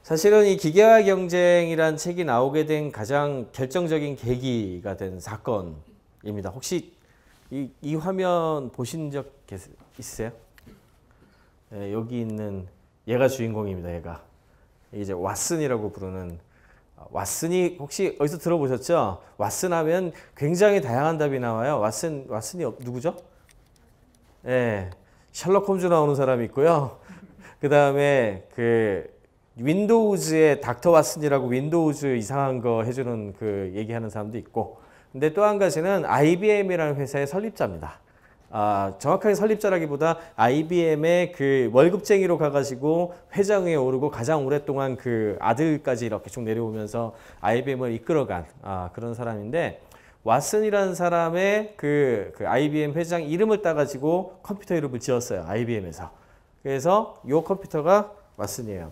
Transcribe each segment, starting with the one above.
사실은 이 기계화 경쟁이란 책이 나오게 된 가장 결정적인 계기가 된 사건입니다. 혹시 이 화면 보신 적 있으세요? 네, 여기 있는 얘가 주인공입니다. 얘가 이제 왓슨이라고 부르는 왓슨이 혹시 어디서 들어보셨죠? 왓슨 하면 굉장히 다양한 답이 나와요. 왓슨이 누구죠? 네, 셜록 홈즈 나오는 사람이 있고요. 그 다음에 그 윈도우즈의 닥터 왓슨이라고 윈도우즈 이상한 거 해주는 그 얘기하는 사람도 있고, 근데 또 한 가지는 IBM이라는 회사의 설립자입니다. 정확하게 설립자라기보다 IBM의 그 월급쟁이로 가가지고 회장에 오르고 가장 오랫동안 그 아들까지 이렇게 쭉 내려오면서 IBM을 이끌어간 그런 사람인데, 왓슨이라는 사람의 그 IBM 회장 이름을 따가지고 컴퓨터 이름을 지었어요. IBM에서. 그래서 이 컴퓨터가 왓슨이에요.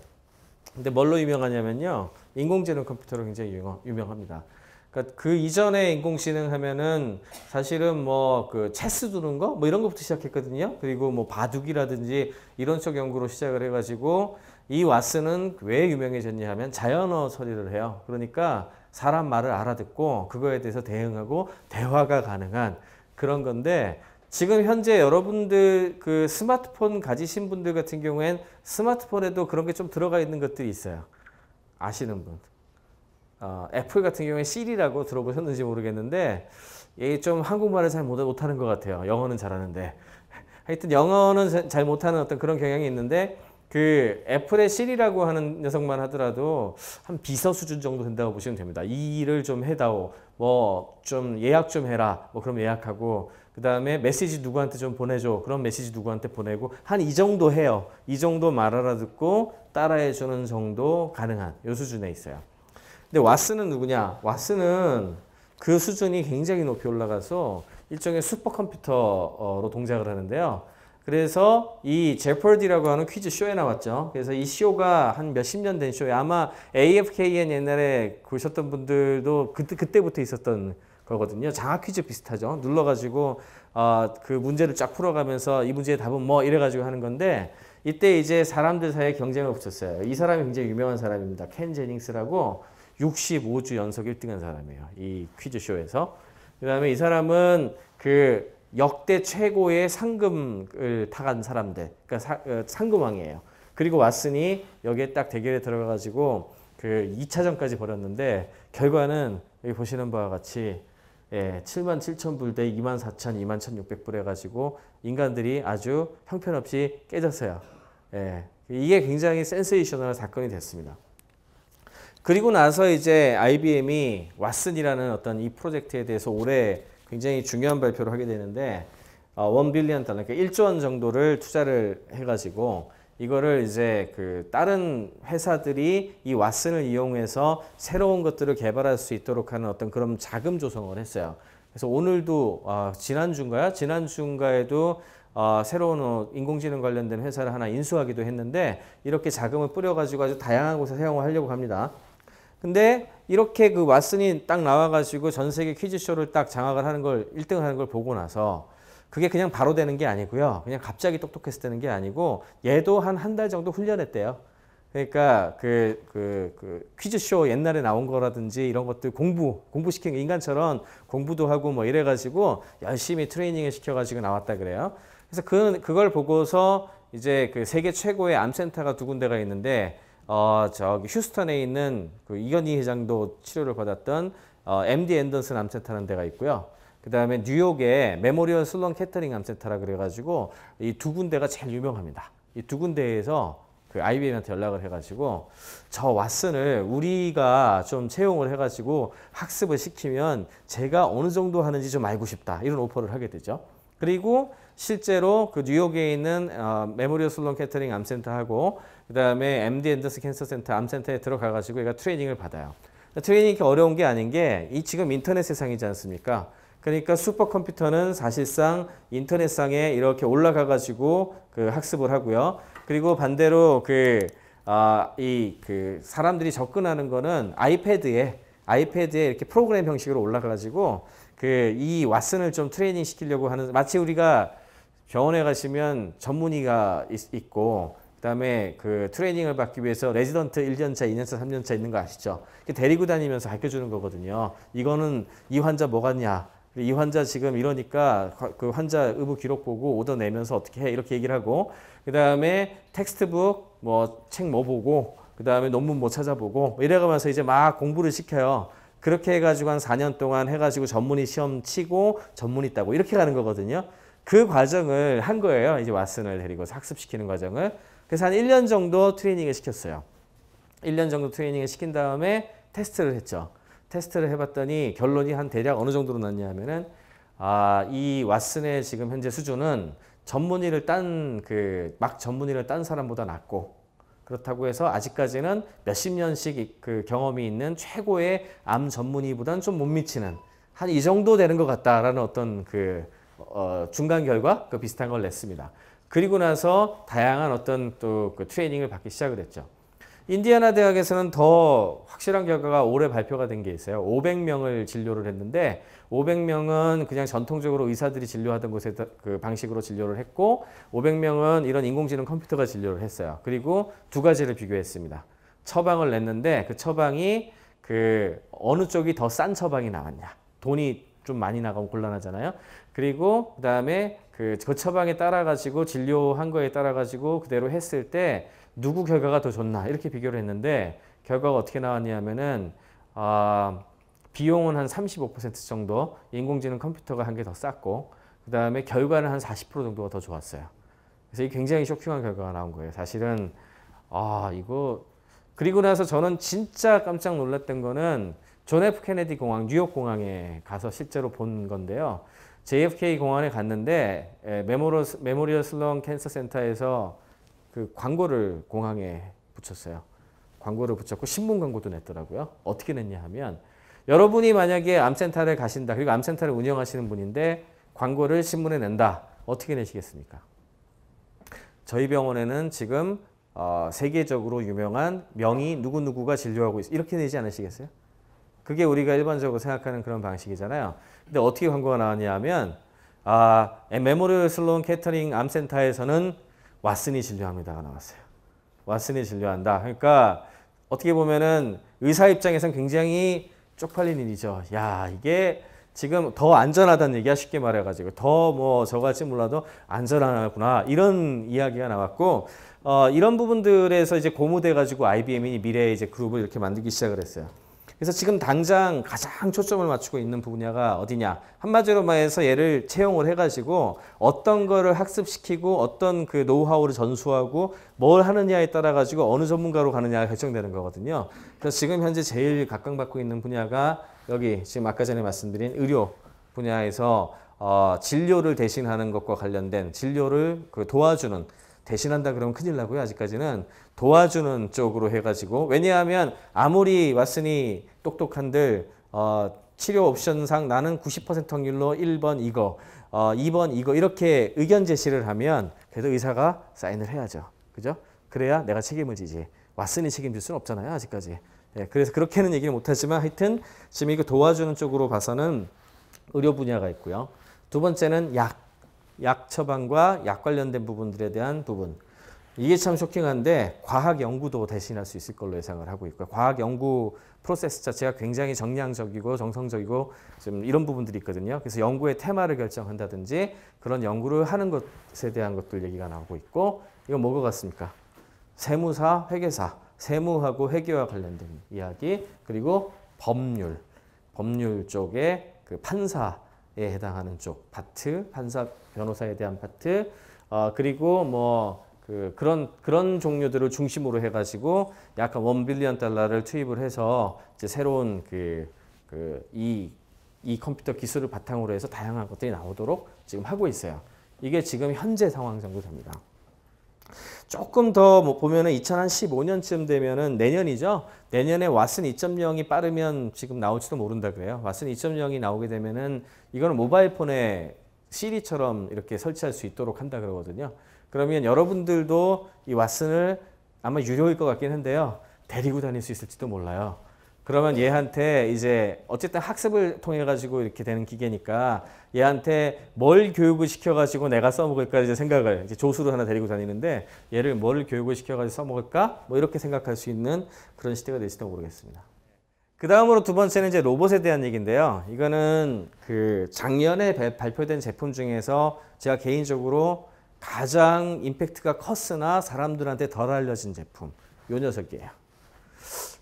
근데 뭘로 유명하냐면요, 인공지능 컴퓨터로 굉장히 유명합니다. 그러니까 그 이전에 인공지능 하면은 사실은 뭐 그 체스 두는 거 뭐 이런 것부터 시작했거든요. 그리고 뭐 바둑이라든지 이런 쪽 연구로 시작을 해가지고, 이 왓슨은 왜 유명해졌냐 하면 자연어 처리를 해요. 그러니까 사람 말을 알아듣고 그거에 대해서 대응하고 대화가 가능한 그런 건데, 지금 현재 여러분들 그 스마트폰 가지신 분들 같은 경우엔 스마트폰에도 그런 게 좀 들어가 있는 것들이 있어요. 아시는 분. 애플 같은 경우에 시리라고 들어보셨는지 모르겠는데, 얘 좀 한국말을 잘 못하는 것 같아요. 영어는 잘하는데. 하여튼 영어는 잘 못하는 어떤 그런 경향이 있는데, 그 애플의 시리라고 하는 녀석만 하더라도 한 비서 수준 정도 된다고 보시면 됩니다. 이 일을 좀 해다오, 뭐 좀 예약 좀 해라, 뭐 그럼 예약하고, 그 다음에 메시지 누구한테 좀 보내줘, 그럼 메시지 누구한테 보내고, 한 이 정도 해요. 이 정도 말 알아듣고 따라해주는 정도 가능한 이 수준에 있어요. 근데 왓슨은 누구냐? 왓슨은 그 수준이 굉장히 높이 올라가서 일종의 슈퍼컴퓨터로 동작을 하는데요. 그래서 이 제퍼디라고 하는 퀴즈 쇼에 나왔죠. 그래서 이 쇼가 한 몇십 년 된 쇼예요. 아마 AFKN 옛날에 보셨던 분들도 그때부터 있었던 거거든요. 장학 퀴즈 비슷하죠. 눌러가지고 그 문제를 쫙 풀어가면서 이 문제의 답은 뭐 이래가지고 하는 건데, 이때 이제 사람들 사이에 경쟁을 붙였어요. 이 사람이 굉장히 유명한 사람입니다. 켄 제닝스라고 65주 연속 1등한 사람이에요. 이 퀴즈쇼에서. 그 다음에 이 사람은 그 역대 최고의 상금을 타간 사람들, 그러니까 상금왕이에요. 그리고 왓슨이 여기에 딱 대결에 들어가가지고 그 2차전까지 벌였는데, 결과는 여기 보시는 바와 같이 77,000불 대 24,000, 21,600불 해가지고 인간들이 아주 형편없이 깨졌어요. 이게 굉장히 센세이셔널한 사건이 됐습니다. 그리고 나서 이제 IBM이 왓슨이라는 어떤 이 프로젝트에 대해서 올해 굉장히 중요한 발표를 하게 되는데, $1 빌리언, 그러니까 1조 원 정도를 투자를 해가지고 이거를 이제 그 다른 회사들이 이 왓슨을 이용해서 새로운 것들을 개발할 수 있도록 하는 어떤 그런 자금 조성을 했어요. 그래서 오늘도 지난주인가요? 지난주인가에도 새로운 인공지능 관련된 회사를 하나 인수하기도 했는데, 이렇게 자금을 뿌려가지고 아주 다양한 곳에 사용을 하려고 합니다. 근데 이렇게 그 왓슨이 딱 나와가지고 전 세계 퀴즈쇼를 딱 장악을 하는 걸, 1등을 하는 걸 보고 나서, 그게 그냥 바로 되는 게 아니고요. 그냥 갑자기 똑똑해서 되는 게 아니고, 얘도 한 달 정도 훈련했대요. 그러니까 그 퀴즈쇼 옛날에 나온 거라든지 이런 것들 공부시킨 인간처럼 공부도 하고 뭐 이래가지고 열심히 트레이닝을 시켜가지고 나왔다 그래요. 그래서 그걸 보고서 이제 그 세계 최고의 암센터가 두 군데가 있는데, 저기 휴스턴에 있는 그 이건희 회장도 치료를 받았던 MD 앤더슨 암센터라는 데가 있고요. 그 다음에 뉴욕에 메모리얼 슬론 캐터링 암센터라 그래가지고 이 두 군데가 제일 유명합니다. 이 두 군데에서 그 IBM한테 연락을 해가지고, 저 왓슨을 우리가 좀 채용을 해가지고 학습을 시키면 제가 어느 정도 하는지 좀 알고 싶다, 이런 오퍼를 하게 되죠. 그리고 실제로 그 뉴욕에 있는 메모리얼 슬론 캐터링 암센터하고 그 다음에 MD 앤더슨 캔서 센터 암센터에 들어가가지고 얘가 트레이닝을 받아요. 트레이닝이 이렇게 어려운 게 아닌 게, 이 지금 인터넷 세상이지 않습니까? 그러니까 슈퍼컴퓨터는 사실상 인터넷상에 이렇게 올라가가지고 그 학습을 하고요. 그리고 반대로 그 사람들이 접근하는 거는 아이패드에 이렇게 프로그램 형식으로 올라가가지고 이 왓슨을 좀 트레이닝 시키려고 하는, 마치 우리가 병원에 가시면 전문의가 있고 그다음에 그 트레이닝을 받기 위해서 레지던트 1년차, 2년차, 3년차 있는 거 아시죠? 데리고 다니면서 가르쳐주는 거거든요. 이거는 이 환자 뭐 같냐? 이 환자 지금 이러니까 그 환자 의무 기록 보고 오더 내면서 어떻게 해? 이렇게 얘기를 하고 그다음에 텍스트북 뭐 책 뭐 보고 그다음에 논문 뭐 찾아보고 이래가면서 이제 막 공부를 시켜요. 그렇게 해가지고 한 4년 동안 해가지고 전문의 시험 치고 전문의 따고 이렇게 가는 거거든요. 그 과정을 한 거예요. 이제 왓슨을 데리고 학습시키는 과정을. 그래서 한 1년 정도 트레이닝을 시켰어요. 1년 정도 트레이닝을 시킨 다음에 테스트를 했죠. 테스트를 해봤더니 결론이 한 대략 어느 정도로 났냐 하면은 이 왓슨의 지금 현재 수준은 전문의를 막 전문의를 딴 사람보다 낮고 그렇다고 해서 아직까지는 몇십 년씩 그 경험이 있는 최고의 암 전문의보다는 좀 못 미치는 한 이 정도 되는 것 같다라는 어떤 그 중간 결과 그 비슷한 걸 냈습니다. 그리고 나서 다양한 어떤 또 그 트레이닝을 받기 시작을 했죠. 인디애나 대학에서는 더 확실한 결과가 올해 발표가 된 게 있어요. 500명을 진료를 했는데 500명은 그냥 전통적으로 의사들이 진료하던 곳에 그 방식으로 진료를 했고 500명은 이런 인공지능 컴퓨터가 진료를 했어요. 그리고 두 가지를 비교했습니다. 처방을 냈는데 그 처방이 그 어느 쪽이 더 싼 처방이 나왔냐. 돈이 좀 많이 나가면 곤란하잖아요. 그리고 그다음에 그 처방에 따라 가지고 진료한 거에 따라 가지고 그대로 했을 때 누구 결과가 더 좋나 이렇게 비교를 했는데 결과가 어떻게 나왔냐면은 비용은 한 35% 정도 인공지능 컴퓨터가 한 개 더 쌌고 그다음에 결과는 한 40% 정도가 더 좋았어요. 그래서 이게 굉장히 쇼킹한 결과가 나온 거예요. 사실은 이거 그리고 나서 저는 진짜 깜짝 놀랐던 거는 존 F 케네디 공항 뉴욕 공항에 가서 실제로 본 건데요. JFK 공항에 갔는데 메모리얼 슬론 캔서 센터에서 그 광고를 공항에 붙였어요. 광고를 붙였고 신문 광고도 냈더라고요. 어떻게 냈냐 하면 여러분이 만약에 암센터를 가신다. 그리고 암센터를 운영하시는 분인데 광고를 신문에 낸다. 어떻게 내시겠습니까? 저희 병원에는 지금 세계적으로 유명한 명의 누구누구가 진료하고 있어. 이렇게 내지 않으시겠어요? 그게 우리가 일반적으로 생각하는 그런 방식이잖아요. 근데 어떻게 광고가 나왔냐 하면 메모리얼 슬론 캐터링 암센터에서는 왓슨이 진료합니다가 나왔어요. 왓슨이 진료한다. 그러니까 어떻게 보면은 의사 입장에서는 굉장히 쪽팔린 일이죠. 야, 이게 지금 더 안전하다는 얘기야 쉽게 말해가지고 더 뭐 저같이 몰라도 안전하구나 이런 이야기가 나왔고 이런 부분들에서 이제 고무돼가지고 IBM이 미래의 이제 그룹을 이렇게 만들기 시작을 했어요. 그래서 지금 당장 가장 초점을 맞추고 있는 분야가 어디냐? 한마디로 말해서 얘를 채용을 해가지고 어떤 거를 학습시키고 어떤 그 노하우를 전수하고 뭘 하느냐에 따라 가지고 어느 전문가로 가느냐가 결정되는 거거든요. 그래서 지금 현재 제일 각광받고 있는 분야가 여기 지금 아까 전에 말씀드린 의료 분야에서 진료를 대신하는 것과 관련된 진료를 그 도와주는 대신한다 그러면 큰일 나고요. 아직까지는 도와주는 쪽으로 해가지고 왜냐하면 아무리 왓슨이 똑똑한들 치료 옵션상 나는 90% 확률로 1번 이거 2번 이거 이렇게 의견 제시를 하면 그래도 의사가 사인을 해야죠. 그죠? 그래야 내가 책임을 지지. 왓슨이 책임질 수는 없잖아요. 아직까지. 예, 그래서 그렇게는 얘기를 못하지만 하여튼 지금 이거 도와주는 쪽으로 봐서는 의료 분야가 있고요. 두 번째는 약 처방과 약 관련된 부분들에 대한 부분. 이게 참 쇼킹한데 과학 연구도 대신할 수 있을 걸로 예상을 하고 있고요. 과학 연구 프로세스 자체가 굉장히 정량적이고 정성적이고 좀 이런 부분들이 있거든요. 그래서 연구의 테마를 결정한다든지 그런 연구를 하는 것에 대한 것들 얘기가 나오고 있고 이건 뭐가 같습니까? 세무사, 회계사, 세무하고 회계와 관련된 이야기 그리고 법률 쪽에 그 판사에 해당하는 쪽 파트, 판사, 변호사에 대한 파트 그리고 뭐 그런 종류들을 중심으로 해가지고 약간 $1 빌리언 투입을 해서 이제 새로운 이 컴퓨터 기술을 바탕으로 해서 다양한 것들이 나오도록 지금 하고 있어요. 이게 지금 현재 상황 정도 됩니다. 조금 더 보면은 2015년쯤 되면은 내년이죠. 내년에 왓슨 2.0이 빠르면 지금 나올지도 모른다 그래요. 왓슨 2.0이 나오게 되면은 이거는 모바일 폰에 시리처럼 이렇게 설치할 수 있도록 한다 그러거든요. 그러면 여러분들도 이 왓슨을 아마 유료일 것 같긴 한데요. 데리고 다닐 수 있을지도 몰라요. 그러면 얘한테 이제 어쨌든 학습을 통해 가지고 이렇게 되는 기계니까 얘한테 뭘 교육을 시켜 가지고 내가 써먹을까 이제 생각을 이제 조수를 하나 데리고 다니는데 얘를 뭘 교육을 시켜 가지고 써먹을까 뭐 이렇게 생각할 수 있는 그런 시대가 될지도 모르겠습니다. 그 다음으로 두 번째는 이제 로봇에 대한 얘기인데요. 이거는 그 작년에 발표된 제품 중에서 제가 개인적으로 가장 임팩트가 컸으나 사람들한테 덜 알려진 제품 요 녀석이에요.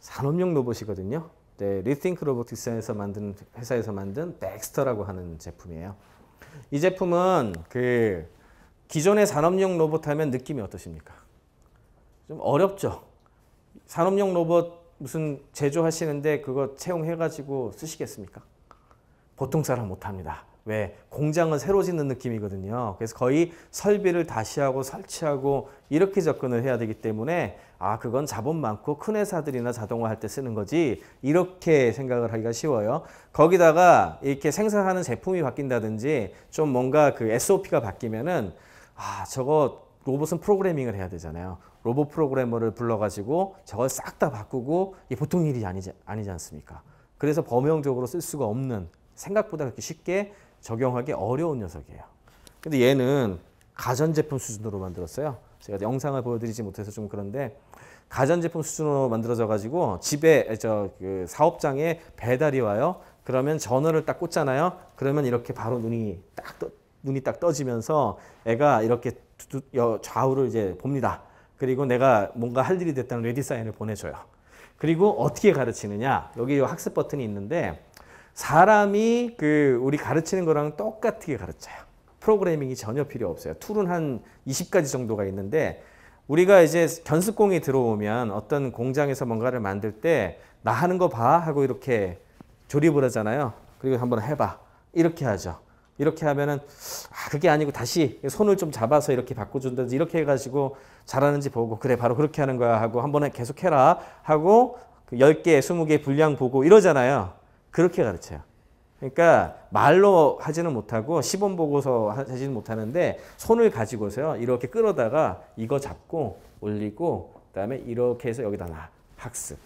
산업용 로봇이거든요. 네, 리띵크 로보틱스에서 만든 회사에서 만든 덱스터라고 하는 제품이에요. 이 제품은 그 기존의 산업용 로봇 하면 느낌이 어떠십니까? 좀 어렵죠. 산업용 로봇 무슨 제조하시는데 그거 채용해가지고 쓰시겠습니까? 보통 사람 못합니다. 왜? 공장을 새로 짓는 느낌이거든요. 그래서 거의 설비를 다시 하고 설치하고 이렇게 접근을 해야 되기 때문에 아 그건 자본 많고 큰 회사들이나 자동화할 때 쓰는 거지 이렇게 생각을 하기가 쉬워요. 거기다가 이렇게 생산하는 제품이 바뀐다든지 좀 뭔가 그 SOP가 바뀌면은 아 저거 로봇은 프로그래밍을 해야 되잖아요. 로봇 프로그래머를 불러가지고 저걸 싹 다 바꾸고 이게 보통 일이 아니지 않습니까? 그래서 범용적으로 쓸 수가 없는 생각보다 그렇게 쉽게 적용하기 어려운 녀석이에요. 근데 얘는 가전제품 수준으로 만들었어요. 제가 영상을 보여드리지 못해서 좀 그런데 가전제품 수준으로 만들어져 가지고 집에 그 사업장에 배달이 와요. 그러면 전원을 딱 꽂잖아요. 그러면 이렇게 바로 눈이 딱 떠지면서 애가 이렇게 좌우를 이제 봅니다. 그리고 내가 뭔가 할 일이 됐다는 레디 사인을 보내줘요. 그리고 어떻게 가르치느냐? 여기 학습 버튼이 있는데 사람이 우리 가르치는 거랑 똑같게 가르쳐요. 프로그래밍이 전혀 필요 없어요. 툴은 한 20가지 정도가 있는데 우리가 이제 견습공이 들어오면 어떤 공장에서 뭔가를 만들 때 나 하는 거 봐 하고 이렇게 조립을 하잖아요. 그리고 한번 해봐. 이렇게 하죠. 이렇게 하면은 그게 아니고 다시 손을 좀 잡아서 이렇게 바꿔준다든지 이렇게 해가지고 잘하는지 보고 그래 바로 그렇게 하는 거야 하고 한 번에 계속 해라 하고 10개, 20개 분량 보고 이러잖아요. 그렇게 가르쳐요. 그러니까 말로 하지는 못하고 시범 보고서 하지는 못하는데 손을 가지고서요. 이렇게 끌어다가 이거 잡고 올리고 그다음에 이렇게 해서 여기다 놔. 학습.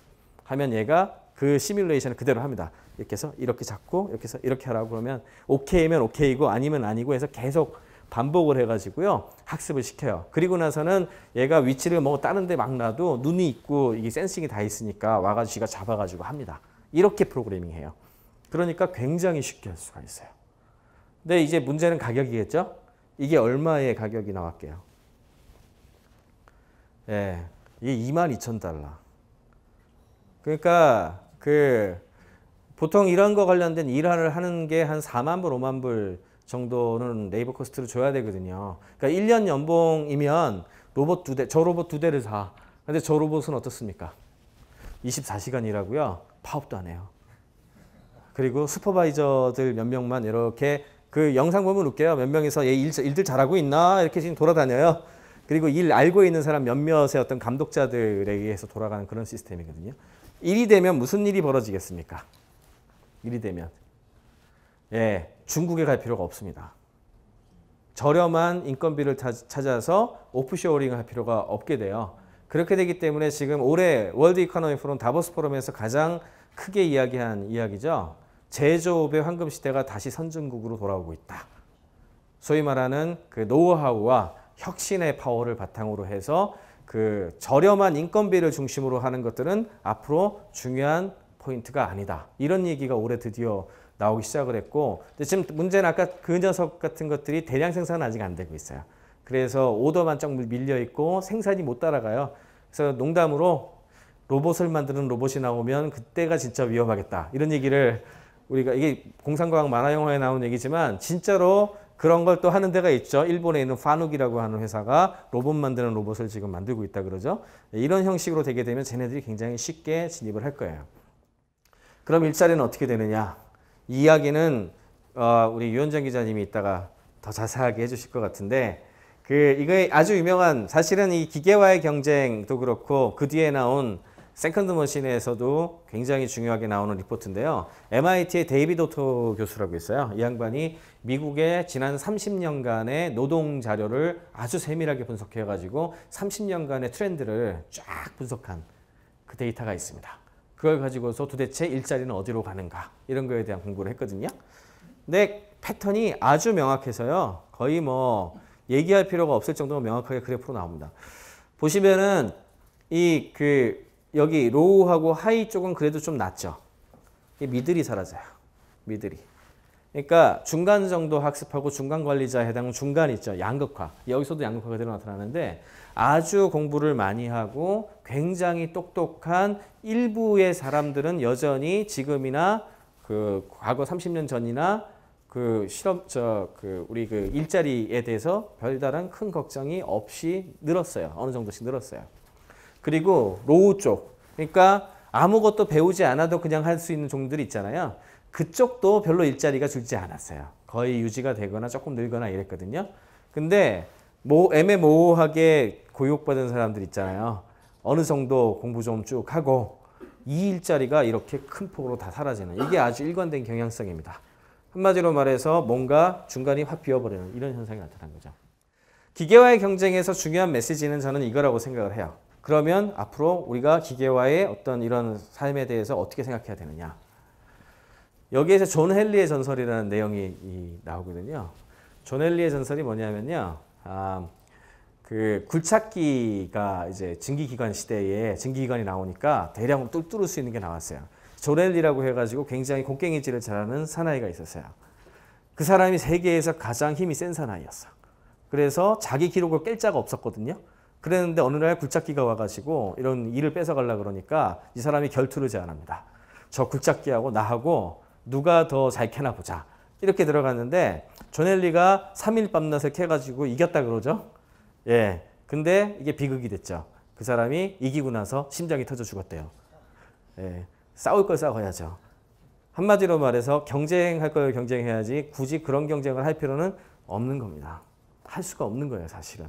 하면 얘가 그 시뮬레이션을 그대로 합니다. 이렇게 해서 이렇게 잡고 이렇게 해서 이렇게 하라고 그러면 오케이면 오케이고 아니면 아니고 해서 계속 반복을 해가지고요. 학습을 시켜요. 그리고 나서는 얘가 위치를 뭐 다른 데 막 놔도 눈이 있고 이게 센싱이 다 있으니까 와가지고 지가 잡아가지고 합니다. 이렇게 프로그래밍 해요. 그러니까 굉장히 쉽게 할 수가 있어요. 근데 이제 문제는 가격이겠죠? 이게 얼마의 가격이 나왔게요? 예, 이게 22,000달러. 그러니까 보통 이런 거 관련된 일을 하는 게 한 4만 불, 5만 불 정도는 네이버 코스트로 줘야 되거든요. 그러니까 1년 연봉이면 저 로봇 2대를 사. 근데 저 로봇은 어떻습니까? 24시간 일하고요. 파업도 안 해요. 그리고 슈퍼바이저들 몇 명만 이렇게 그 영상 보면 웃겨요. 몇 명이서 얘 일들 잘하고 있나? 이렇게 지금 돌아다녀요. 그리고 일 알고 있는 사람 몇몇의 어떤 감독자들에 의해서 돌아가는 그런 시스템이거든요. 일이 되면 무슨 일이 벌어지겠습니까? 일이 되면. 예, 중국에 갈 필요가 없습니다. 저렴한 인건비를 찾아서 오프쇼어링을 할 필요가 없게 돼요. 그렇게 되기 때문에 지금 올해 월드 이코노미 포럼 다보스 포럼에서 가장 크게 이야기한 이야기죠. 제조업의 황금 시대가 다시 선진국으로 돌아오고 있다. 소위 말하는 그 노하우와 혁신의 파워를 바탕으로 해서 그 저렴한 인건비를 중심으로 하는 것들은 앞으로 중요한 포인트가 아니다. 이런 얘기가 올해 드디어 나오기 시작을 했고, 근데 지금 문제는 아까 그 녀석 같은 것들이 대량 생산은 아직 안 되고 있어요. 그래서 오더만 쫙 밀려 있고 생산이 못 따라가요. 그래서 농담으로 로봇을 만드는 로봇이 나오면 그때가 진짜 위험하겠다. 이런 얘기를 우리가 이게 공상과학 만화 영화에 나온 얘기지만 진짜로 그런 걸 또 하는 데가 있죠. 일본에 있는 파눅이라고 하는 회사가 로봇 만드는 로봇을 지금 만들고 있다 그러죠. 이런 형식으로 되게 되면 쟤네들이 굉장히 쉽게 진입을 할 거예요. 그럼 일자리는 어떻게 되느냐? 이 이야기는 우리 유현정 기자님이 이따가 더 자세하게 해주실 것 같은데 이거 아주 유명한 사실은 이 기계와의 경쟁도 그렇고 그 뒤에 나온 세컨드 머신에서도 굉장히 중요하게 나오는 리포트인데요. MIT의 데이비드 오토 교수라고 있어요. 이 양반이 미국의 지난 30년간의 노동 자료를 아주 세밀하게 분석해가지고 30년간의 트렌드를 쫙 분석한 그 데이터가 있습니다. 그걸 가지고서 도대체 일자리는 어디로 가는가 이런 거에 대한 공부를 했거든요. 근데 패턴이 아주 명확해서요. 거의 뭐 얘기할 필요가 없을 정도로 명확하게 그래프로 나옵니다. 보시면은 여기 로우하고 하이 쪽은 그래도 좀 낫죠. 이 미들이 사라져요. 미들이. 그러니까 중간 정도 학습하고 중간 관리자에 해당하는 중간 있죠. 양극화. 여기서도 양극화 그대로 나타나는데 아주 공부를 많이 하고 굉장히 똑똑한 일부의 사람들은 여전히 지금이나 그 과거 30년 전이나 그 우리 그 일자리에 대해서 별다른 큰 걱정이 없이 늘었어요. 어느 정도씩 늘었어요. 그리고 로우 쪽. 그러니까 아무것도 배우지 않아도 그냥 할 수 있는 종들이 있잖아요. 그쪽도 별로 일자리가 줄지 않았어요. 거의 유지가 되거나 조금 늘거나 이랬거든요. 근데 애매모호하게 고용받은 사람들 있잖아요. 어느 정도 공부 좀 쭉 하고 이 일자리가 이렇게 큰 폭으로 다 사라지는 이게 아주 일관된 경향성입니다. 한마디로 말해서 뭔가 중간이 확 비어버리는 이런 현상이 나타난 거죠. 기계와의 경쟁에서 중요한 메시지는 저는 이거라고 생각을 해요. 그러면 앞으로 우리가 기계와의 어떤 이런 삶에 대해서 어떻게 생각해야 되느냐. 여기에서 존 헨리의 전설이라는 내용이 나오거든요. 존 헨리의 전설이 뭐냐면요. 그 굴착기가 이제 증기기관 시대에 증기기관이 나오니까 대량으로 뚫을 수 있는 게 나왔어요. 존 헨리라고 해가지고 굉장히 곡괭이질을 잘하는 사나이가 있었어요. 그 사람이 세계에서 가장 힘이 센 사나이였어. 그래서 자기 기록을 깰 자가 없었거든요. 그랬는데 어느 날 굴착기가 와가지고 이런 일을 뺏어가려고 그러니까 이 사람이 결투를 제안합니다. 저 굴착기하고 나하고 누가 더 잘 캐나 보자. 이렇게 들어갔는데 존 헨리가 3일 밤낮을 캐가지고 이겼다 그러죠. 예. 근데 이게 비극이 됐죠. 그 사람이 이기고 나서 심장이 터져 죽었대요. 예. 싸울 걸 싸워야죠. 한마디로 말해서 경쟁할 걸 경쟁해야지 굳이 그런 경쟁을 할 필요는 없는 겁니다. 할 수가 없는 거예요, 사실은.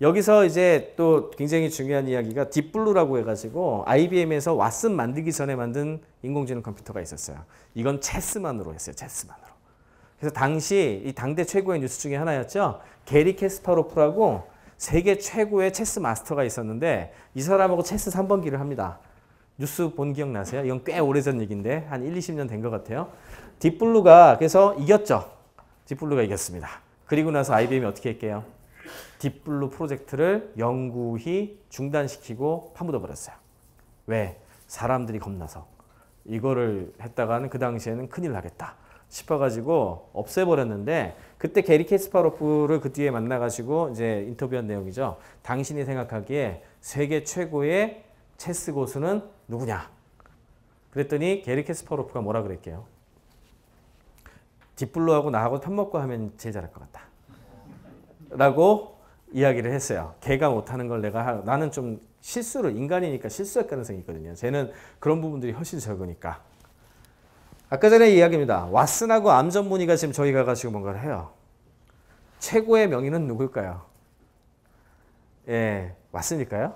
여기서 이제 또 굉장히 중요한 이야기가 딥블루라고 해가지고 IBM에서 왓슨 만들기 전에 만든 인공지능 컴퓨터가 있었어요. 이건 체스만으로 했어요. 체스만으로. 그래서 당시 이 당대 최고의 뉴스 중에 하나였죠. 게리 캐스파로프라고 세계 최고의 체스 마스터가 있었는데 이 사람하고 체스 3번기를 합니다. 뉴스 본 기억나세요? 이건 꽤 오래전 얘기인데 한 1, 20년 된 것 같아요. 딥블루가 그래서 이겼죠. 딥블루가 이겼습니다. 그리고 나서 IBM이 어떻게 할게요? 딥블루 프로젝트를 영구히 중단시키고 파묻어 버렸어요. 왜? 사람들이 겁나서. 이거를 했다가는 그 당시에는 큰일 나겠다 싶어가지고 없애버렸는데 그때 게리 캐스파로프를 그 뒤에 만나가지고 이제 인터뷰한 내용이죠. 당신이 생각하기에 세계 최고의 체스 고수는 누구냐? 그랬더니 게리 캐스파로프가 뭐라 그랬게요? 딥블루하고 나하고 편먹고 하면 제일 잘할 것 같다. 라고 이야기를 했어요. 걔가 못하는 걸 나는 좀 실수를 인간이니까 실수할 가능성이 있거든요. 쟤는 그런 부분들이 훨씬 적으니까. 아까 전에 이야기입니다. 왓슨하고 암 전문의가 지금 저희 가가지고 뭔가를 해요. 최고의 명의는 누굴까요? 예, 왓슨일까요?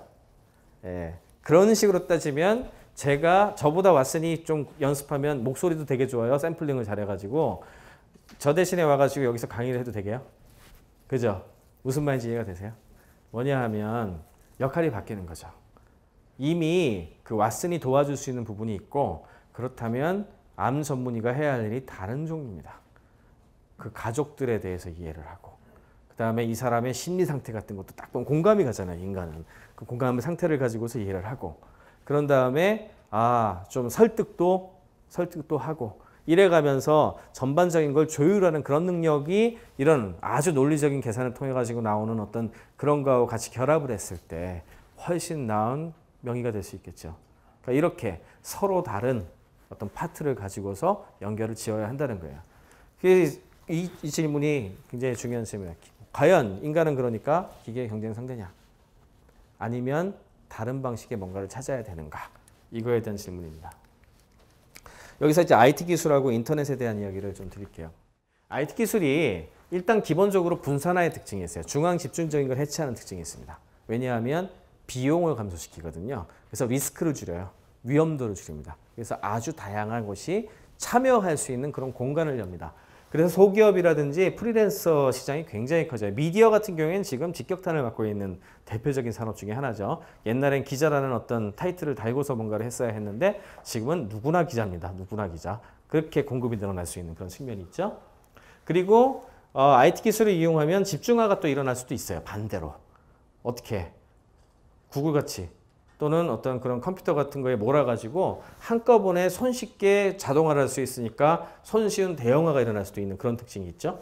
예, 그런 식으로 따지면 저보다 왓슨이 좀 연습하면 목소리도 되게 좋아요. 샘플링을 잘해가지고 저 대신에 와가지고 여기서 강의를 해도 되게요? 그죠? 무슨 말인지 이해가 되세요? 뭐냐 하면 역할이 바뀌는 거죠. 이미 그 왓슨이 도와줄 수 있는 부분이 있고 그렇다면 암 전문의가 해야 할 일이 다른 종류입니다. 그 가족들에 대해서 이해를 하고 그 다음에 이 사람의 심리 상태 같은 것도 딱 보면 공감이 가잖아요. 인간은. 그 공감의 상태를 가지고서 이해를 하고 그런 다음에 좀 설득도 하고 이래가면서 전반적인 걸 조율하는 그런 능력이 이런 아주 논리적인 계산을 통해 가지고 나오는 어떤 그런 거하고 같이 결합을 했을 때 훨씬 나은 명의가 될 수 있겠죠. 그러니까 이렇게 서로 다른 어떤 파트를 가지고서 연결을 지어야 한다는 거예요. 이 질문이 굉장히 중요한 질문이에요. 과연 인간은 그러니까 기계의 경쟁 상대냐? 아니면 다른 방식의 뭔가를 찾아야 되는가? 이거에 대한 질문입니다. 여기서 이제 IT 기술하고 인터넷에 대한 이야기를 좀 드릴게요. IT 기술이 일단 기본적으로 분산화의 특징이 있어요. 중앙 집중적인 걸 해체하는 특징이 있습니다. 왜냐하면 비용을 감소시키거든요. 그래서 리스크를 줄여요. 위험도를 줄입니다. 그래서 아주 다양한 곳이 참여할 수 있는 그런 공간을 엽니다. 그래서 소기업이라든지 프리랜서 시장이 굉장히 커져요. 미디어 같은 경우에는 지금 직격탄을 맞고 있는 대표적인 산업 중에 하나죠. 옛날엔 기자라는 어떤 타이틀을 달고서 뭔가를 했어야 했는데 지금은 누구나 기자입니다. 누구나 기자. 그렇게 공급이 늘어날 수 있는 그런 측면이 있죠. 그리고 IT 기술을 이용하면 집중화가 또 일어날 수도 있어요. 반대로. 어떻게? 구글같이 또는 어떤 그런 컴퓨터 같은 거에 몰아가지고 한꺼번에 손쉽게 자동화를 할 수 있으니까 손쉬운 대형화가 일어날 수도 있는 그런 특징이 있죠.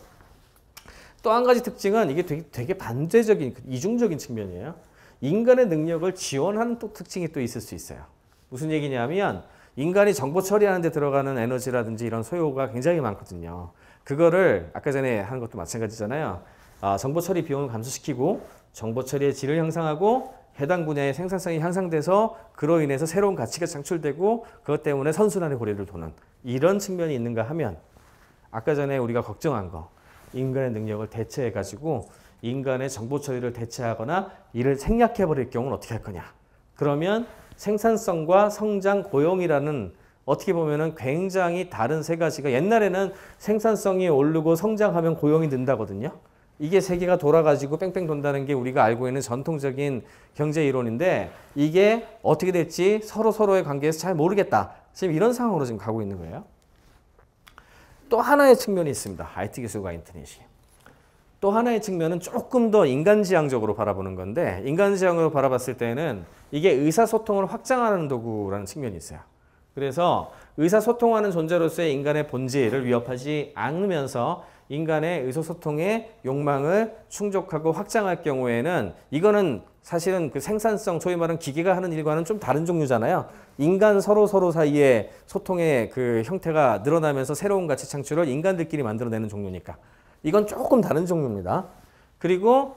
또 한 가지 특징은 이게 되게 반대적인, 이중적인 측면이에요. 인간의 능력을 지원하는 또 특징이 또 있을 수 있어요. 무슨 얘기냐면 인간이 정보 처리하는 데 들어가는 에너지라든지 이런 소요가 굉장히 많거든요. 그거를 아까 전에 한 것도 마찬가지잖아요. 정보 처리 비용을 감소시키고 정보 처리의 질을 향상하고 해당 분야의 생산성이 향상돼서 그로 인해서 새로운 가치가 창출되고 그것 때문에 선순환의 고리를 도는 이런 측면이 있는가 하면 아까 전에 우리가 걱정한 거 인간의 능력을 대체해가지고 인간의 정보 처리를 대체하거나 이를 생략해버릴 경우는 어떻게 할 거냐. 그러면 생산성과 성장, 고용이라는 어떻게 보면은 굉장히 다른 세 가지가 옛날에는 생산성이 오르고 성장하면 고용이 는다거든요. 이게 세계가 돌아가지고 뺑뺑 돈다는 게 우리가 알고 있는 전통적인 경제 이론인데 이게 어떻게 될지 서로의 관계에서 잘 모르겠다. 지금 이런 상황으로 지금 가고 있는 거예요. 또 하나의 측면이 있습니다. IT 기술과 인터넷이. 또 하나의 측면은 조금 더 인간지향적으로 바라보는 건데 인간지향으로 바라봤을 때는 이게 의사소통을 확장하는 도구라는 측면이 있어요. 그래서 의사소통하는 존재로서의 인간의 본질을 위협하지 않으면서 인간의 의사소통의 욕망을 충족하고 확장할 경우에는 이거는 사실은 그 생산성, 소위 말하는 기계가 하는 일과는 좀 다른 종류잖아요. 인간 서로 사이의 소통의 그 형태가 늘어나면서 새로운 가치 창출을 인간들끼리 만들어내는 종류니까. 이건 조금 다른 종류입니다. 그리고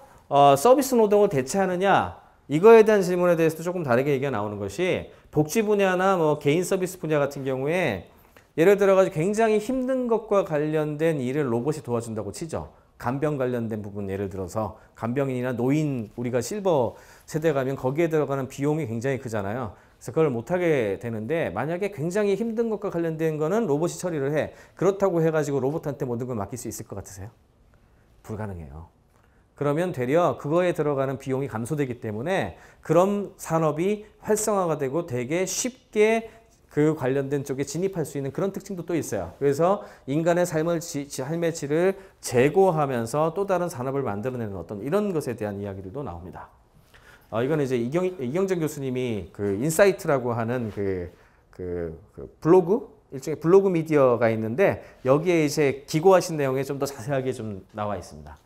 서비스 노동을 대체하느냐 이거에 대한 질문에 대해서도 조금 다르게 얘기가 나오는 것이 복지 분야나 뭐 개인 서비스 분야 같은 경우에 예를 들어가지고 굉장히 힘든 것과 관련된 일을 로봇이 도와준다고 치죠. 간병 관련된 부분 예를 들어서 간병인이나 노인 우리가 실버 세대 가면 거기에 들어가는 비용이 굉장히 크잖아요. 그래서 그걸 못하게 되는데 만약에 굉장히 힘든 것과 관련된 거는 로봇이 처리를 해. 그렇다고 해가지고 로봇한테 모든 걸 맡길 수 있을 것 같으세요? 불가능해요. 그러면 되려 그거에 들어가는 비용이 감소되기 때문에 그런 산업이 활성화가 되고 되게 쉽게 그 관련된 쪽에 진입할 수 있는 그런 특징도 또 있어요. 그래서 인간의 삶의 질을 제고하면서 또 다른 산업을 만들어내는 어떤 이런 것에 대한 이야기들도 나옵니다. 이건 이제 이경정 교수님이 그 인사이트라고 하는 그 블로그 일종의 블로그 미디어가 있는데 여기에 이제 기고하신 내용에 좀 더 자세하게 좀 나와 있습니다.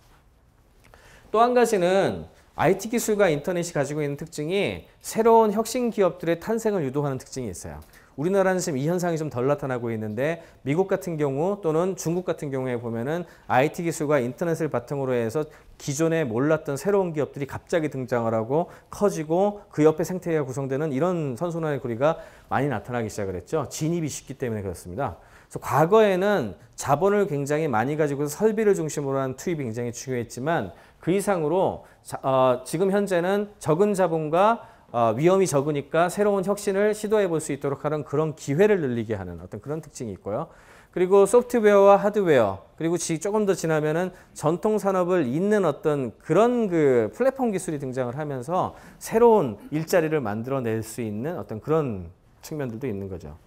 또 한 가지는 IT 기술과 인터넷이 가지고 있는 특징이 새로운 혁신 기업들의 탄생을 유도하는 특징이 있어요. 우리나라는 지금 이 현상이 좀 덜 나타나고 있는데 미국 같은 경우 또는 중국 같은 경우에 보면은 IT 기술과 인터넷을 바탕으로 해서 기존에 몰랐던 새로운 기업들이 갑자기 등장을 하고 커지고 그 옆에 생태계가 구성되는 이런 선순환의 고리가 많이 나타나기 시작을 했죠. 진입이 쉽기 때문에 그렇습니다. 그래서 과거에는 자본을 굉장히 많이 가지고 설비를 중심으로 한 투입이 굉장히 중요했지만 그 이상으로 지금 현재는 적은 자본과 위험이 적으니까 새로운 혁신을 시도해 볼 수 있도록 하는 그런 기회를 늘리게 하는 어떤 그런 특징이 있고요. 그리고 소프트웨어와 하드웨어 그리고 조금 더 지나면은 전통 산업을 잇는 어떤 그런 그 플랫폼 기술이 등장을 하면서 새로운 일자리를 만들어낼 수 있는 어떤 그런 측면들도 있는 거죠.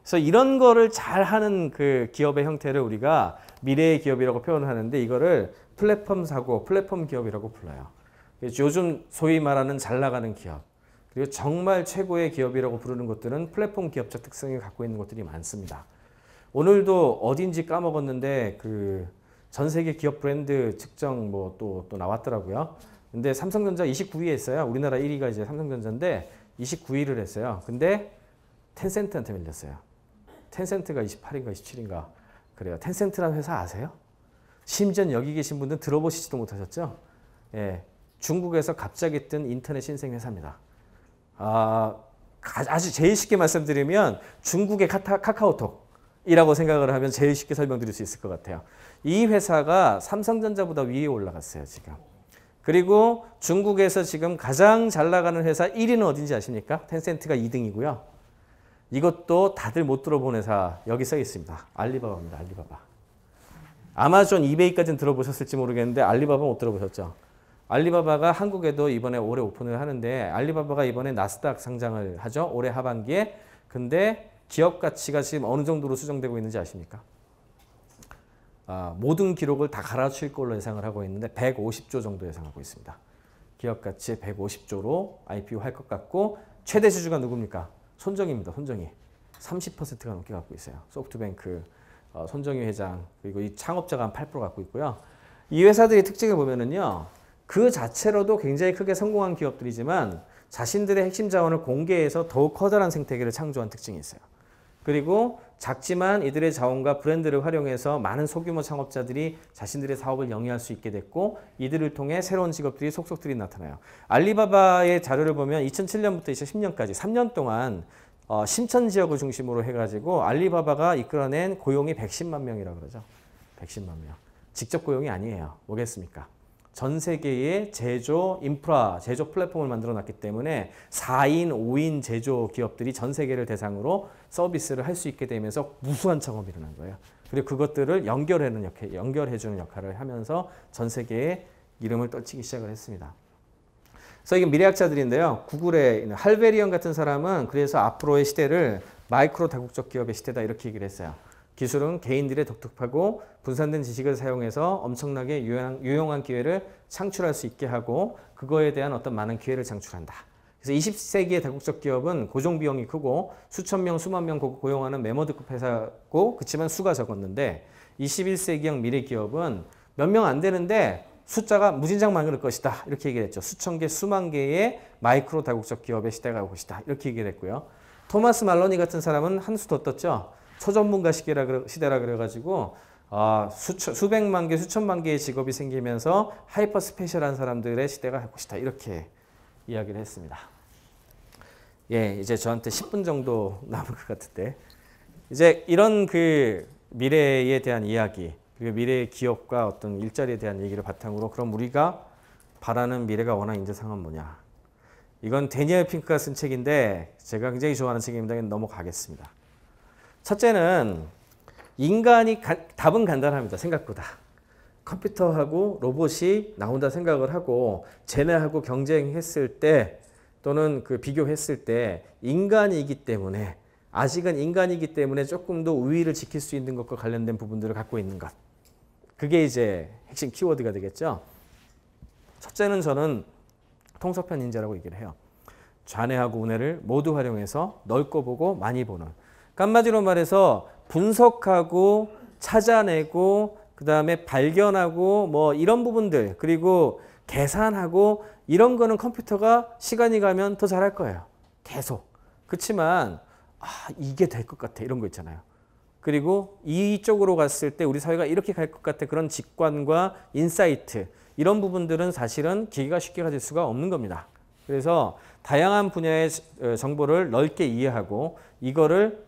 그래서 이런 거를 잘하는 그 기업의 형태를 우리가 미래의 기업이라고 표현을 하는데 이거를 플랫폼 사고, 플랫폼 기업이라고 불러요. 요즘 소위 말하는 잘 나가는 기업, 그리고 정말 최고의 기업이라고 부르는 것들은 플랫폼 기업적 특성을 갖고 있는 것들이 많습니다. 오늘도 어딘지 까먹었는데 그 전 세계 기업 브랜드 측정 뭐 또 나왔더라고요. 근데 삼성전자 29위에 있어요. 우리나라 1위가 이제 삼성전자인데 29위를 했어요. 근데 텐센트한테 밀렸어요. 텐센트가 28인가 27인가 그래요. 텐센트라는 회사 아세요? 심지어 여기 계신 분들은 들어보시지도 못하셨죠? 예, 중국에서 갑자기 뜬 인터넷 신생 회사입니다. 아주 제일 쉽게 말씀드리면 중국의 카카오톡이라고 생각을 하면 제일 쉽게 설명드릴 수 있을 것 같아요. 이 회사가 삼성전자보다 위에 올라갔어요, 지금. 그리고 중국에서 지금 가장 잘 나가는 회사 1위는 어딘지 아십니까? 텐센트가 2등이고요. 이것도 다들 못 들어본 회사 여기 써 있습니다. 알리바바입니다. 알리바바. 아마존, 이베이까지는 들어보셨을지 모르겠는데 알리바바 못 들어보셨죠? 알리바바가 한국에도 이번에 올해 오픈을 하는데 알리바바가 이번에 나스닥 상장을 하죠. 올해 하반기에. 근데 기업 가치가 지금 어느 정도로 수정되고 있는지 아십니까? 모든 기록을 다 갈아칠 걸로 예상을 하고 있는데 150조 정도 예상하고 있습니다. 기업 가치 150조로 IPO 할 것 같고 최대 주주가 누굽니까? 손정희입니다. 손정희. 30%가 넘게 갖고 있어요. 소프트뱅크 손정희 회장 그리고 이 창업자가 한 8% 갖고 있고요. 이 회사들의 특징을 보면은요. 그 자체로도 굉장히 크게 성공한 기업들이지만 자신들의 핵심 자원을 공개해서 더욱 커다란 생태계를 창조한 특징이 있어요. 그리고 작지만 이들의 자원과 브랜드를 활용해서 많은 소규모 창업자들이 자신들의 사업을 영위할 수 있게 됐고 이들을 통해 새로운 직업들이 속속들이 나타나요. 알리바바의 자료를 보면 2007년부터 2010년까지 3년 동안 신천 지역을 중심으로 해가지고 알리바바가 이끌어낸 고용이 110만 명이라고 그러죠. 110만 명. 직접 고용이 아니에요. 뭐겠습니까? 전 세계의 제조 인프라, 제조 플랫폼을 만들어 놨기 때문에 4인, 5인 제조 기업들이 전 세계를 대상으로 서비스를 할 수 있게 되면서 무수한 창업이 일어난 거예요. 그리고 그것들을 연결해주는 역할을 하면서 전 세계에 이름을 떨치기 시작을 했습니다. 그래서 이게 미래학자들인데요. 구글의 할베리언 같은 사람은 그래서 앞으로의 시대를 마이크로 다국적 기업의 시대다 이렇게 얘기를 했어요. 기술은 개인들의 독특하고 분산된 지식을 사용해서 엄청나게 유용한 기회를 창출할 수 있게 하고 그거에 대한 어떤 많은 기회를 창출한다. 그래서 20세기의 다국적 기업은 고정 비용이 크고 수천 명, 수만 명 고용하는 메모드급 회사고 그렇지만 수가 적었는데 21세기형 미래 기업은 몇 명 안 되는데 숫자가 무진장 많을 것이다. 이렇게 얘기를 했죠. 수천 개, 수만 개의 마이크로 다국적 기업의 시대가 올 것이다. 이렇게 얘기를 했고요. 토마스 말로니 같은 사람은 한 수 더 떴죠. 초전문가 시대라 그래가지고 수백만 개, 수천만 개의 직업이 생기면서 하이퍼 스페셜한 사람들의 시대가 할 것이다. 이렇게 이야기를 했습니다. 예, 이제 저한테 10분 정도 남은 것 같은데 이제 이런 그 미래에 대한 이야기 그리고 미래의 기업과 어떤 일자리에 대한 얘기를 바탕으로 그럼 우리가 바라는 미래가 원하는 인재상은 뭐냐? 이건 데니얼 핑크가 쓴 책인데 제가 굉장히 좋아하는 책입니다. 넘어가겠습니다. 첫째는 인간이 답은 간단합니다. 생각보다. 컴퓨터하고 로봇이 나온다 생각을 하고 쟤네하고 경쟁했을 때 또는 그 비교했을 때 인간이기 때문에 아직은 인간이기 때문에 조금 더 우위를 지킬 수 있는 것과 관련된 부분들을 갖고 있는 것. 그게 이제 핵심 키워드가 되겠죠. 첫째는 저는 통섭형 인재라고 얘기를 해요. 좌뇌하고 우뇌를 모두 활용해서 넓고 보고 많이 보는. 한마디로 말해서 분석하고 찾아내고 그 다음에 발견하고 뭐 이런 부분들 그리고 계산하고 이런 거는 컴퓨터가 시간이 가면 더 잘할 거예요. 계속. 그렇지만 이게 될 것 같아 이런 거 있잖아요. 그리고 이쪽으로 갔을 때 우리 사회가 이렇게 갈 것 같아 그런 직관과 인사이트 이런 부분들은 사실은 기계가 쉽게 가질 수가 없는 겁니다. 그래서 다양한 분야의 정보를 넓게 이해하고 이거를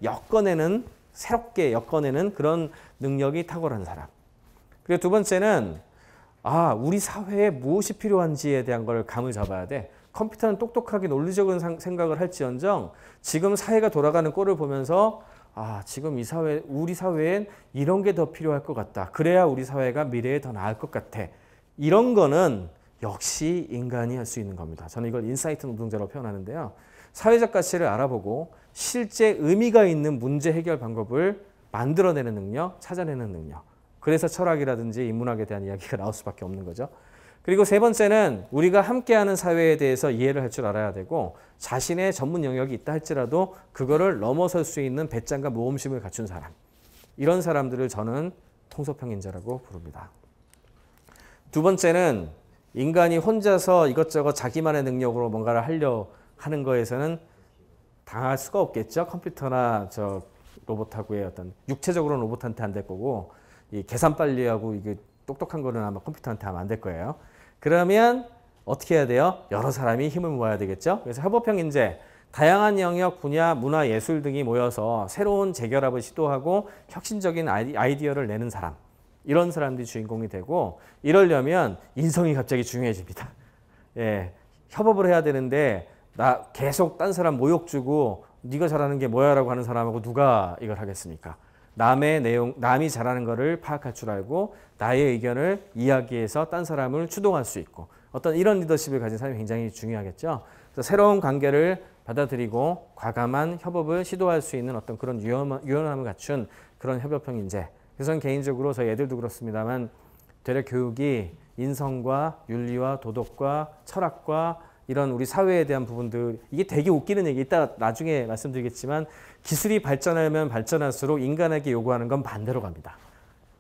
새롭게 엮어내는 그런 능력이 탁월한 사람. 그리고 두 번째는 우리 사회에 무엇이 필요한지에 대한 걸 감을 잡아야 돼. 컴퓨터는 똑똑하게 논리적인 생각을 할지언정 지금 사회가 돌아가는 꼴을 보면서 지금 우리 사회엔 이런 게 더 필요할 것 같다. 그래야 우리 사회가 미래에 더 나을 것 같아. 이런 거는 역시 인간이 할 수 있는 겁니다. 저는 이걸 인사이트 노동자로 표현하는데요. 사회적 가치를 알아보고 실제 의미가 있는 문제 해결 방법을 만들어내는 능력, 찾아내는 능력. 그래서 철학이라든지 인문학에 대한 이야기가 나올 수밖에 없는 거죠. 그리고 세 번째는 우리가 함께하는 사회에 대해서 이해를 할 줄 알아야 되고 자신의 전문 영역이 있다 할지라도 그거를 넘어설 수 있는 배짱과 모험심을 갖춘 사람. 이런 사람들을 저는 통섭형 인재라고 부릅니다. 두 번째는 인간이 혼자서 이것저것 자기만의 능력으로 뭔가를 하려 하는 거에서는 당할 수가 없겠죠. 컴퓨터나 로봇하고의 어떤 육체적으로는 로봇한테 안 될 거고 이 계산 빨리 하고 이게 똑똑한 거는 아마 컴퓨터한테 하면 안 될 거예요. 그러면 어떻게 해야 돼요? 여러 사람이 힘을 모아야 되겠죠. 그래서 협업형 인재, 다양한 영역, 분야, 문화, 예술 등이 모여서 새로운 재결합을 시도하고 혁신적인 아이디어를 내는 사람. 이런 사람들이 주인공이 되고 이러려면 인성이 갑자기 중요해집니다. 예, 협업을 해야 되는데 나 계속 딴 사람 모욕 주고 네가 잘하는 게 뭐야 라고 하는 사람하고 누가 이걸 하겠습니까? 남의 내용, 남이 잘하는 거를 파악할 줄 알고 나의 의견을 이야기해서 딴 사람을 추동할 수 있고 어떤 이런 리더십을 가진 사람이 굉장히 중요하겠죠. 그래서 새로운 관계를 받아들이고 과감한 협업을 시도할 수 있는 어떤 그런 유연함을 갖춘 그런 협업형 인재. 그래서 저는 개인적으로 저희 애들도 그렇습니다만 되려 교육이 인성과 윤리와 도덕과 철학과 이런 우리 사회에 대한 부분들 이게 되게 웃기는 얘기 이따 나중에 말씀드리겠지만 기술이 발전하면 발전할수록 인간에게 요구하는 건 반대로 갑니다.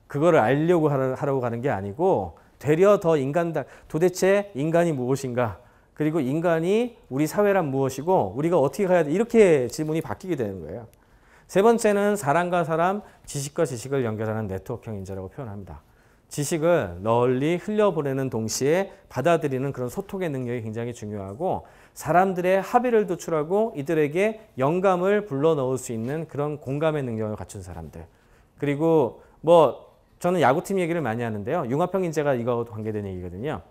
그거를 알려고 하려고 가는 게 아니고 되려 더 도대체 인간이 무엇인가 그리고 인간이 우리 사회란 무엇이고 우리가 어떻게 가야 돼 이렇게 질문이 바뀌게 되는 거예요. 세 번째는 사람과 사람, 지식과 지식을 연결하는 네트워크형 인재라고 표현합니다. 지식을 널리 흘려보내는 동시에 받아들이는 그런 소통의 능력이 굉장히 중요하고 사람들의 합의를 도출하고 이들에게 영감을 불러넣을 수 있는 그런 공감의 능력을 갖춘 사람들. 그리고 뭐 저는 야구팀 얘기를 많이 하는데요. 융합형 인재가 이거하고 관계된 얘기거든요.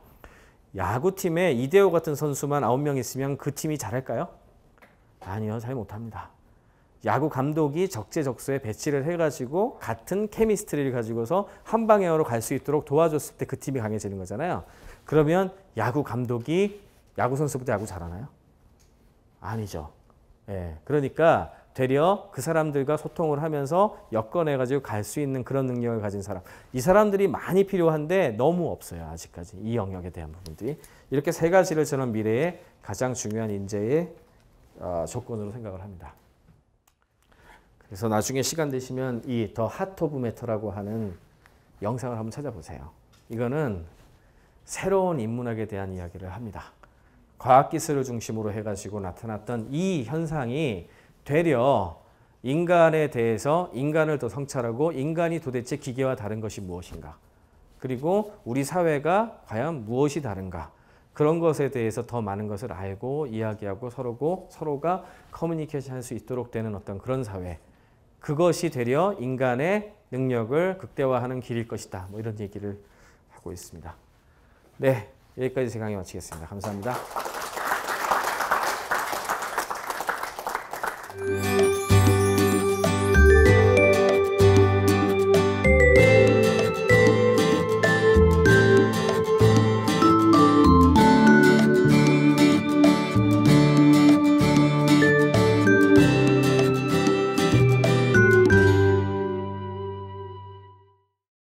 야구팀에 이대호 같은 선수만 9명 있으면 그 팀이 잘할까요? 아니요. 잘 못합니다. 야구 감독이 적재적소에 배치를 해가지고 같은 케미스트리를 가지고서 한 방향으로 갈 수 있도록 도와줬을 때 그 팀이 강해지는 거잖아요. 그러면 야구 감독이 야구 선수보다 야구 잘하나요? 아니죠. 예, 그러니까 되려 그 사람들과 소통을 하면서 엮어내가지고 갈 수 있는 그런 능력을 가진 사람. 이 사람들이 많이 필요한데 너무 없어요. 아직까지 이 영역에 대한 부분들이. 이렇게 세 가지를 저는 미래의 가장 중요한 인재의 조건으로 생각을 합니다. 그래서 나중에 시간 되시면 이 더 하트 오브 매터라고 하는 영상을 한번 찾아보세요. 이거는 새로운 인문학에 대한 이야기를 합니다. 과학기술을 중심으로 해가지고 나타났던 이 현상이 되려 인간에 대해서 인간을 더 성찰하고 인간이 도대체 기계와 다른 것이 무엇인가 그리고 우리 사회가 과연 무엇이 다른가 그런 것에 대해서 더 많은 것을 알고 이야기하고 서로가 커뮤니케이션 할 수 있도록 되는 어떤 그런 사회 그것이 되려 인간의 능력을 극대화하는 길일 것이다. 뭐 이런 얘기를 하고 있습니다. 네, 여기까지 제 강의 마치겠습니다. 감사합니다.